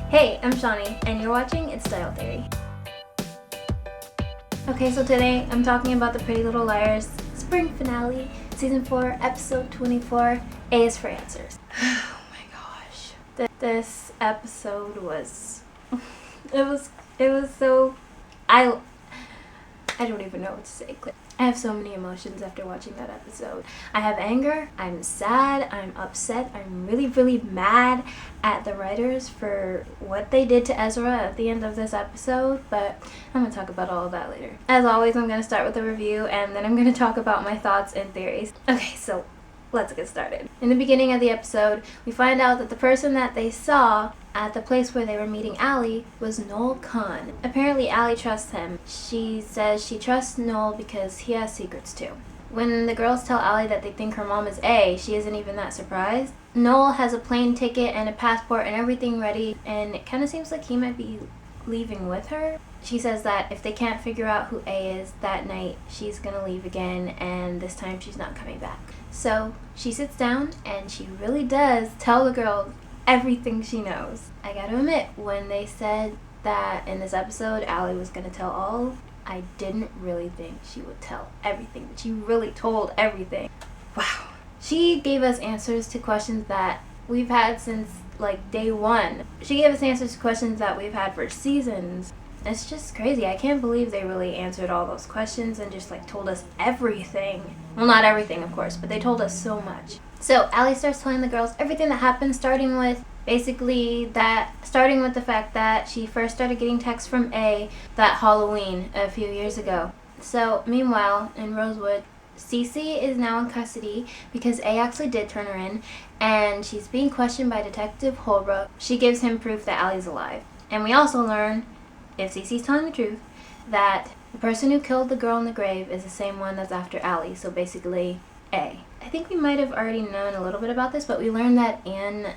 Hey, I'm Shani, and you're watching It's Style Theory. Okay, so today I'm talking about the Pretty Little Liars spring finale, season 4, episode 24, A is for Answers. Oh my gosh. This episode was... it was so... I don't even know what to say. I have so many emotions after watching that episode. I have anger, I'm sad, I'm upset, I'm really mad at the writers for what they did to Ezra at the end of this episode, but I'm going to talk about all of that later. As always, I'm going to start with a review, and then I'm going to talk about my thoughts and theories. Okay, so let's get started. In the beginning of the episode, we find out that the person that they saw at the place where they were meeting Allie was Noel Kahn. Apparently Allie trusts him. She says she trusts Noel because he has secrets too. When the girls tell Allie that they think her mom is A, she isn't even that surprised. Noel has a plane ticket and a passport and everything ready, and it kind of seems like he might be leaving with her. She says that if they can't figure out who A is that night, she's gonna leave again, and this time she's not coming back. So she sits down and she really does tell the girls everything she knows. I gotta admit, when they said that in this episode Allie was gonna tell all, I didn't really think she would tell everything, but she really told everything. Wow. She gave us answers to questions that we've had since like day one. She gave us answers to questions that we've had for seasons. It's just crazy. I can't believe they really answered all those questions and just like told us everything. Well, not everything, of course, but they told us so much. So Allie starts telling the girls everything that happened, starting with the fact that she first started getting texts from A that Halloween a few years ago. So meanwhile, in Rosewood, Cece is now in custody because A actually did turn her in, and she's being questioned by Detective Holbrook. She gives him proof that Allie's alive. And we also learn, if Cece's telling the truth, that the person who killed the girl in the grave is the same one that's after Allie, so basically A. I think we might have already known a little bit about this, but we learned that Anne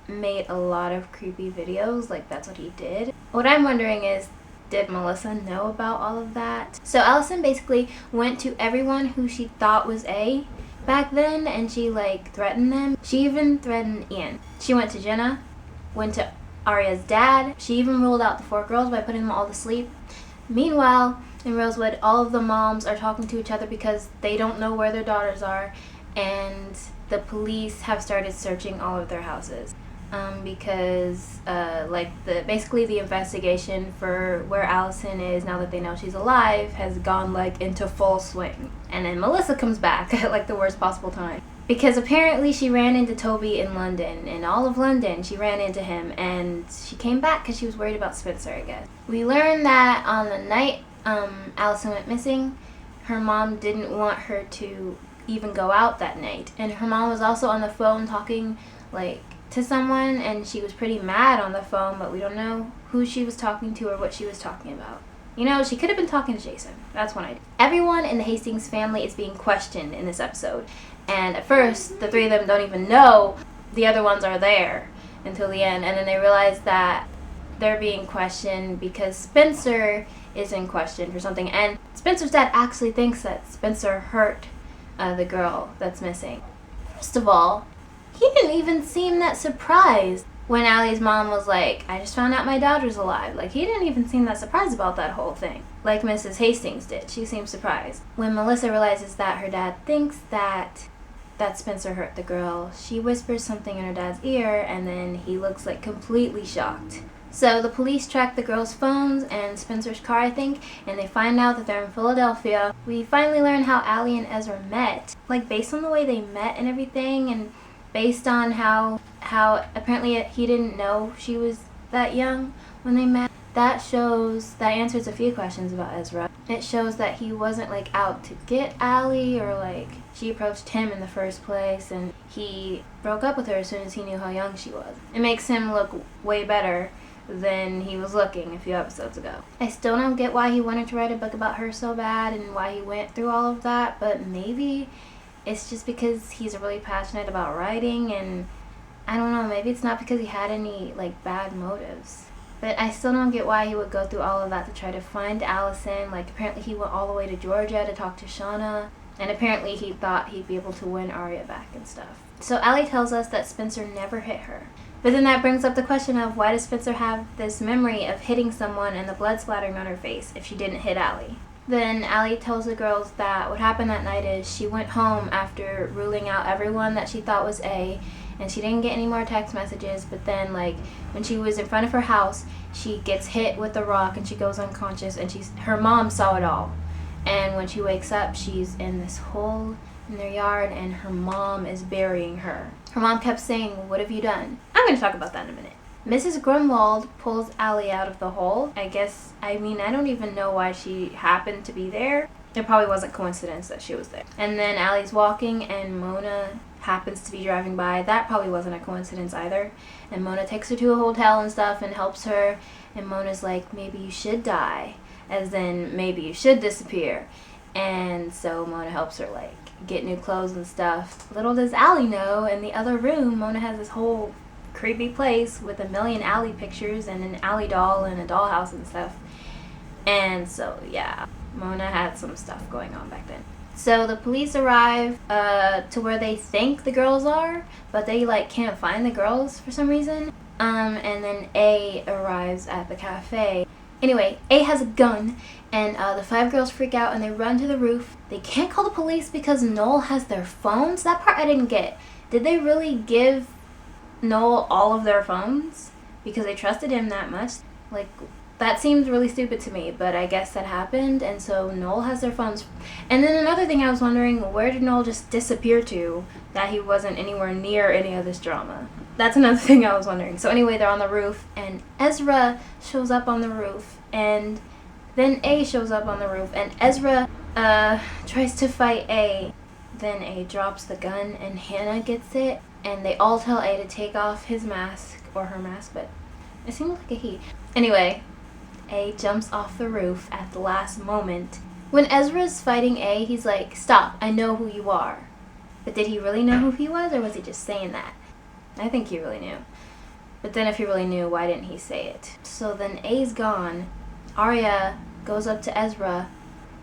made a lot of creepy videos, like that's what he did. What I'm wondering is, did Melissa know about all of that? So Allison basically went to everyone who she thought was A back then, and she like threatened them. She even threatened Ian. She went to Jenna, went to Arya's dad. She even ruled out the 4 girls by putting them all to sleep. Meanwhile, in Rosewood, all of the moms are talking to each other because they don't know where their daughters are, and the police have started searching all of their houses. Because basically the investigation for where Allison is now that they know she's alive has gone like into full swing. And then Melissa comes back at like the worst possible time. Because apparently she ran into Toby in London. In all of London, she ran into him, and she came back because she was worried about Spencer, I guess. We learned that on the night Allison went missing, her mom didn't want her to even go out that night. And her mom was also on the phone talking like to someone, and she was pretty mad on the phone, but we don't know who she was talking to or what she was talking about. You know, she could have been talking to Jason. That's one idea. Everyone in the Hastings family is being questioned in this episode. And at first, the 3 of them don't even know the other ones are there until the end. And then they realize that they're being questioned because Spencer is in question for something. And Spencer's dad actually thinks that Spencer hurt the girl that's missing. First of all, he didn't even seem that surprised when Allie's mom was like, I just found out my daughter's alive. Like, he didn't even seem that surprised about that whole thing. Like Mrs. Hastings did. She seemed surprised. When Melissa realizes that her dad thinks that Spencer hurt the girl, she whispers something in her dad's ear, and then he looks like completely shocked. So the police track the girls' phones and Spencer's car, I think, and they find out that they're in Philadelphia. We finally learn how Allie and Ezra met. Like, based on the way they met and everything, and based on how apparently he didn't know she was that young when they met. That answers a few questions about Ezra. It shows that he wasn't like out to get Allie, or like she approached him in the first place, and he broke up with her as soon as he knew how young she was. It makes him look way better than he was looking a few episodes ago. I still don't get why he wanted to write a book about her so bad and why he went through all of that, but maybe it's just because he's really passionate about writing, and I don't know, maybe it's not because he had any like bad motives. But I still don't get why he would go through all of that to try to find Allison. Like, apparently he went all the way to Georgia to talk to Shauna, and apparently he thought he'd be able to win Arya back and stuff. So Allie tells us that Spencer never hit her. But then that brings up the question of why does Spencer have this memory of hitting someone and the blood splattering on her face if she didn't hit Allie? Then Allie tells the girls that what happened that night is she went home after ruling out everyone that she thought was A, and she didn't get any more text messages, but then like when she was in front of her house, she gets hit with a rock and she goes unconscious, and her mom saw it all. And when she wakes up, she's in this hole in their yard and her mom is burying her. Her mom kept saying, "What have you done?" I'm going to talk about that in a minute. Mrs. Grunwald pulls Allie out of the hole. I don't even know why she happened to be there. It probably wasn't coincidence that she was there. And then Allie's walking and Mona happens to be driving by. That probably wasn't a coincidence either. And Mona takes her to a hotel and stuff and helps her. And Mona's like, maybe you should die. As in, maybe you should disappear. And so Mona helps her like get new clothes and stuff. Little does Allie know, in the other room, Mona has this whole creepy place with a million Allie pictures and an Allie doll and a dollhouse and stuff. And so, yeah, Mona had some stuff going on back then. So the police arrive to where they think the girls are, but they like can't find the girls for some reason. And then A arrives at the cafe. Anyway, A has a gun, and the 5 girls freak out and they run to the roof. They can't call the police because Noel has their phones. That part I didn't get. Did they really give Noel all of their phones because they trusted him that much? Like, that seems really stupid to me, but I guess that happened, and so Noel has their phones. And then another thing I was wondering, where did Noel just disappear to that he wasn't anywhere near any of this drama? That's another thing I was wondering. So anyway, they're on the roof, and Ezra shows up on the roof, and then A shows up on the roof, and Ezra tries to fight A. Then A drops the gun, and Hannah gets it, and they all tell A to take off his mask, or her mask, but it seemed like a he. Anyway, A jumps off the roof at the last moment. When Ezra's fighting A, he's like, "Stop, I know who you are." But did he really know who he was, or was he just saying that? I think he really knew. But then if he really knew, why didn't he say it? So then A's gone. Arya goes up to Ezra,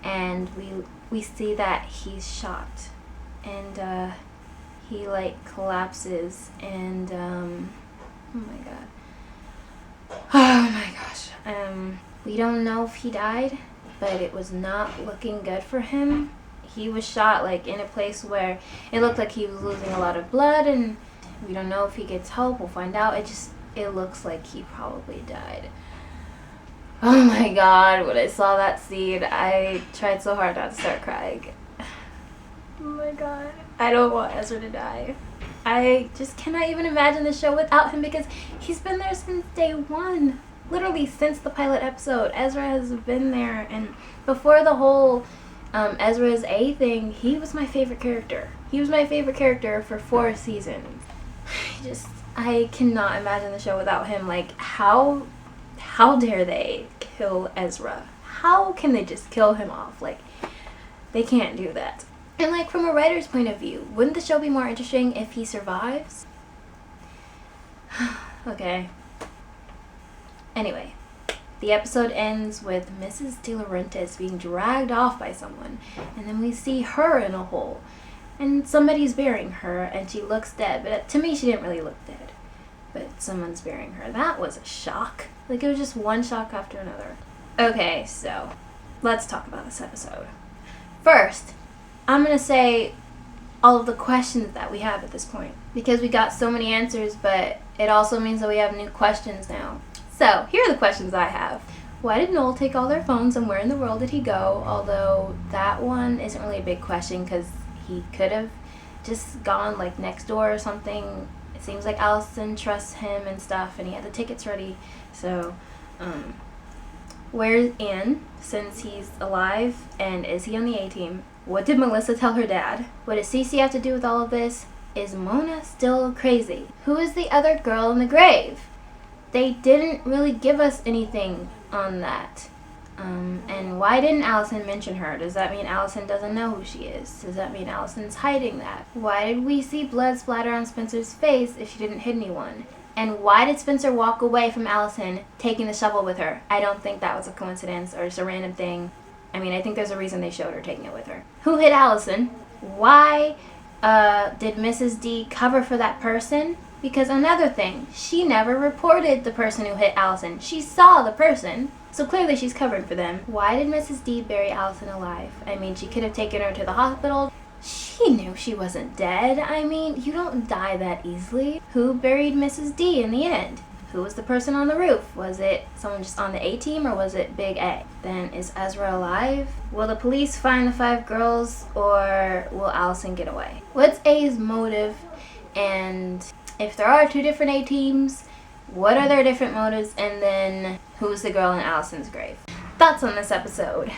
and we see that he's shot. And he like collapses, and oh my god. Oh my gosh. We don't know if he died, but it was not looking good for him. He was shot like in a place where it looked like he was losing a lot of blood, and we don't know if he gets help. We'll find out. It looks like he probably died. Oh my god, when I saw that scene, I tried so hard not to start crying. Oh my god. I don't want Ezra to die. I just cannot even imagine the show without him, because he's been there since day one. Literally since the pilot episode, Ezra has been there, and before the whole Ezra's A thing, he was my favorite character. He was my favorite character for 4 seasons. I cannot imagine the show without him. Like, how dare they kill Ezra? How can they just kill him off? Like, they can't do that. And like, from a writer's point of view, wouldn't the show be more interesting if he survives? Okay. Anyway, the episode ends with Mrs. De Laurentiis being dragged off by someone, and then we see her in a hole, and somebody's burying her, and she looks dead, but to me she didn't really look dead, but someone's burying her. That was a shock. Like, it was just one shock after another. Okay, so let's talk about this episode. First, I'm gonna say all of the questions that we have at this point, because we got so many answers, but it also means that we have new questions now. So here are the questions I have. Why did Noel take all their phones, and where in the world did he go? Although that one isn't really a big question, because he could have just gone like next door or something. It seems like Allison trusts him and stuff, and he had the tickets ready. So where's Ian, since he's alive, and is he on the A-team? What did Melissa tell her dad? What does Cece have to do with all of this? Is Mona still crazy? Who is the other girl in the grave? They didn't really give us anything on that. And why didn't Allison mention her? Does that mean Allison doesn't know who she is? Does that mean Allison's hiding that? Why did we see blood splatter on Spencer's face if she didn't hit anyone? And why did Spencer walk away from Allison taking the shovel with her? I don't think that was a coincidence or just a random thing. I mean, I think there's a reason they showed her taking it with her. Who hit Allison? Why did Mrs. D cover for that person? Because another thing, she never reported the person who hit Allison. She saw the person, so clearly she's covering for them. Why did Mrs. D bury Allison alive? I mean, she could have taken her to the hospital. She knew she wasn't dead. I mean, you don't die that easily. Who buried Mrs. D in the end? Who was the person on the roof? Was it someone just on the A team, or was it Big A? Then is Ezra alive? Will the police find the 5 girls, or will Allison get away? What's A's motive? And if there are 2 different A teams, what are their different motives? And then who's the girl in Allison's grave? Thoughts on this episode?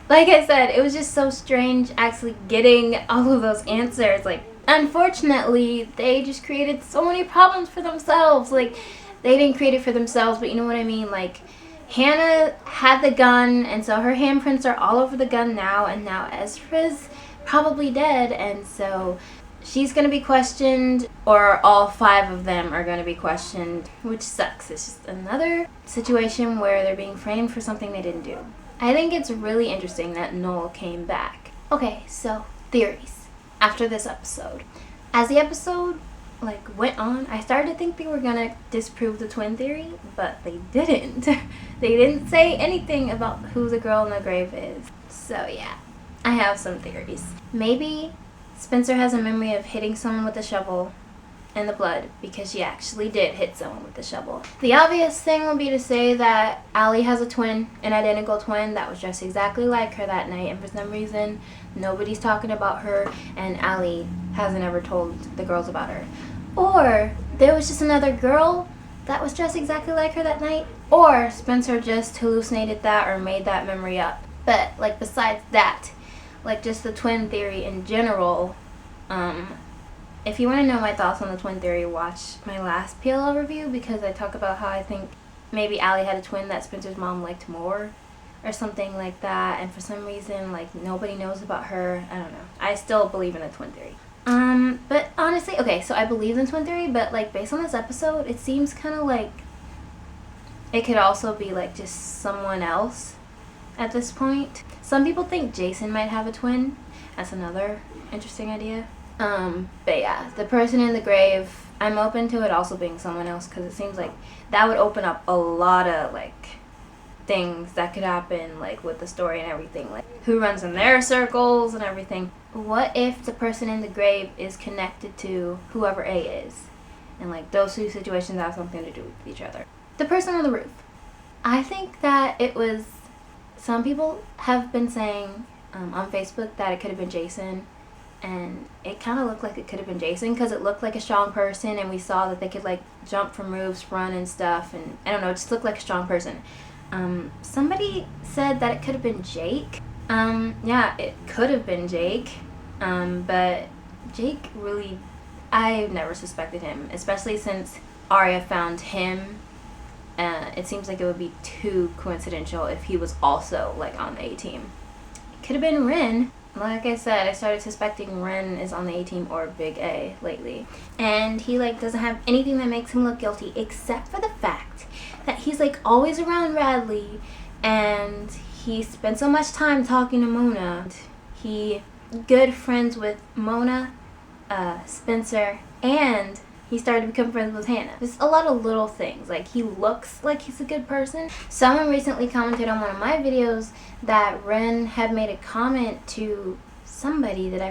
Like I said, it was just so strange actually getting all of those answers. Like, unfortunately, they just created so many problems for themselves. Like, they didn't create it for themselves, but you know what I mean? Like, Hannah had the gun, and so her handprints are all over the gun now, and now Ezra's probably dead, and so she's going to be questioned, or all 5 of them are going to be questioned, which sucks. It's just another situation where they're being framed for something they didn't do. I think it's really interesting that Noel came back. Okay, so theories after this episode. As the episode went on, I started to think they were going to disprove the twin theory, but they didn't. They didn't say anything about who the girl in the grave is. So yeah, I have some theories. Maybe Spencer has a memory of hitting someone with a shovel in the blood, because she actually did hit someone with the shovel. The obvious thing would be to say that Allie has a twin, an identical twin that was dressed exactly like her that night, and for some reason nobody's talking about her, and Allie hasn't ever told the girls about her. Or there was just another girl that was dressed exactly like her that night, or Spencer just hallucinated that or made that memory up. But besides that, just the twin theory in general, if you want to know my thoughts on the twin theory, watch my last PLL review, because I talk about how I think maybe Allie had a twin that Spencer's mom liked more, or something like that, and for some reason, nobody knows about her. I don't know. I still believe in the twin theory. But honestly, okay, so I believe in twin theory, but based on this episode, it seems kind of like it could also be just someone else at this point. Some people think Jason might have a twin. That's another interesting idea. But yeah, the person in the grave, I'm open to it also being someone else, because it seems like that would open up a lot of things that could happen with the story and everything, who runs in their circles and everything. What if the person in the grave is connected to whoever A is, and those 2 situations have something to do with each other? The person on the roof, I think that it was, some people have been saying on Facebook that it could have been Jason. And it kind of looked like it could have been Jason, because it looked like a strong person, and we saw that they could jump from roofs, run and stuff, and I don't know, it just looked like a strong person. Somebody said that it could have been Jake. Yeah, it could have been Jake, but Jake really, I've never suspected him, especially since Arya found him. It seems like it would be too coincidental if he was also on the A team. It could have been Ren. Like I said, I started suspecting Ren is on the A team or Big A lately. And he doesn't have anything that makes him look guilty, except for the fact that he's always around Radley, and he spent so much time talking to Mona. He good friends with Mona, Spencer, and he started to become friends with Hannah. There's a lot of little things. He looks like he's a good person. Someone recently commented on one of my videos that Ren had made a comment to somebody that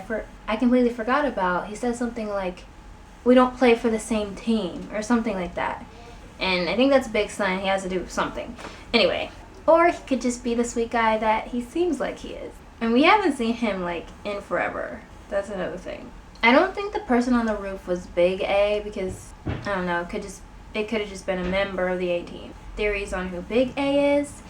I completely forgot about. He said something like, "We don't play for the same team," or something like that. And I think that's a big sign he has to do with something. Anyway, or he could just be the sweet guy that he seems like he is. And we haven't seen him in forever. That's another thing. I don't think the person on the roof was Big A, because, I don't know, it could have just been a member of the A team. Theories on who Big A is.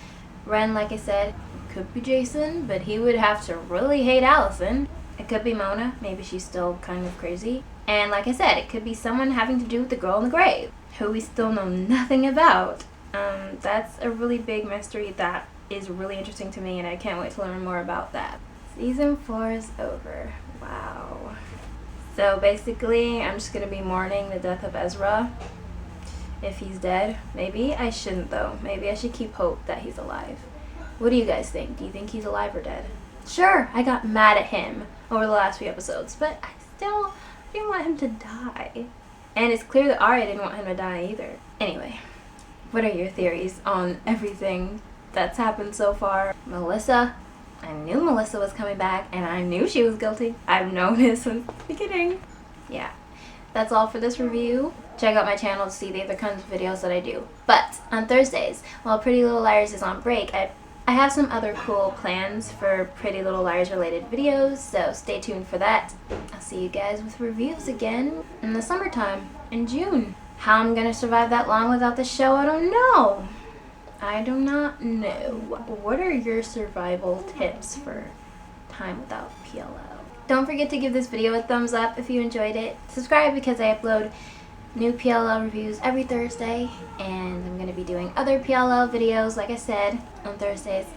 Ren, like I said, could be Jason, but he would have to really hate Allison. It could be Mona. Maybe she's still kind of crazy. And like I said, it could be someone having to do with the girl in the grave, who we still know nothing about. That's a really big mystery that is really interesting to me, and I can't wait to learn more about that. Season 4 is over. Wow. So basically, I'm just going to be mourning the death of Ezra, if he's dead. Maybe I shouldn't, though. Maybe I should keep hope that he's alive. What do you guys think? Do you think he's alive or dead? Sure, I got mad at him over the last few episodes, but I still didn't want him to die. And it's clear that Arya didn't want him to die either. Anyway, what are your theories on everything that's happened so far? Melissa, I knew Melissa was coming back and I knew she was guilty. I've known this since the beginning. Yeah, that's all for this review. Check out my channel to see the other kinds of videos that I do. But on Thursdays, while Pretty Little Liars is on break, I have some other cool plans for Pretty Little Liars related videos, so stay tuned for that. I'll see you guys with reviews again in the summertime, in June. How I'm gonna survive that long without the show, I don't know. I do not know. What are your survival tips for time without PLL? Don't forget to give this video a thumbs up if you enjoyed it. Subscribe because I upload new PLL reviews every Thursday, and I'm going to be doing other PLL videos, like I said, on Thursdays.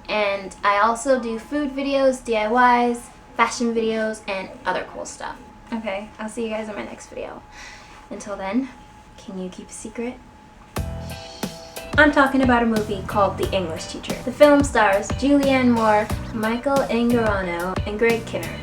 And I also do food videos, DIYs, fashion videos, and other cool stuff. Okay, I'll see you guys in my next video. Until then, can you keep a secret? I'm talking about a movie called The English Teacher. The film stars Julianne Moore, Michael Angarano, and Greg Kinnear.